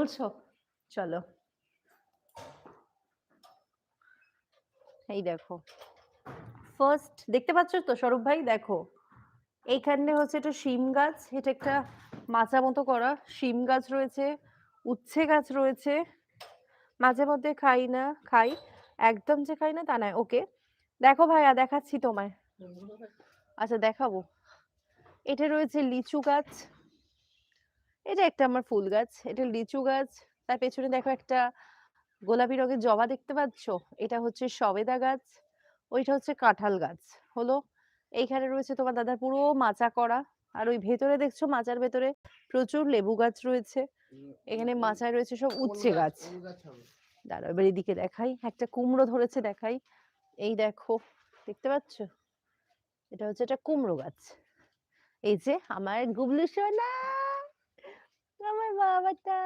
বলছো? চলো। এই দেখো। ফার্স্ট দেখতে পাচ্ছ তো স্বরূপ ভাই? দেখো। এইখানে হচ্ছে একটা শিম গাছ। এটা একটা মাচা মতো করা। শিম গাছ রয়েছে, উচ্ছে গাছ রয়েছে। মাঝে মধ্যে খাই না, খাই। একদম যে খাই না তা নয়। ওকে। দেখো ভাইয়া দেখাচ্ছি তোমায়। আচ্ছা দেখাবো। এটা রয়েছে লিচু গাছ। এটা একটা আমার ফুল গাছ। এটা লিচু গাছ। তার পেছনে দেখো একটা গোলাপি রঙের জবা দেখতে পাচ্ছ? এটা হচ্ছে সবেদা গাছ। ওইটা হচ্ছে কাঁঠাল গাছ। হলো। এইখানে রয়েছে তোমার দাদার পুরো মাচা করা। আর ওই ভেতরে দেখছো মাচার ভেতরে প্রচুর লেবু গাছ রয়েছে। এখানে মাচায় রয়েছে সব উচ্ছে গাছ। দাঁড়াও এবার এদিকে দেখাই। একটা কুমড়ো ধরেছে দেখাই। এই দেখো। দেখতে পাচ্ছ? এটা হচ্ছে একটা কুমড়ো গাছ। এই যে আমার গুবলু সোনা, আমার বাবাটা।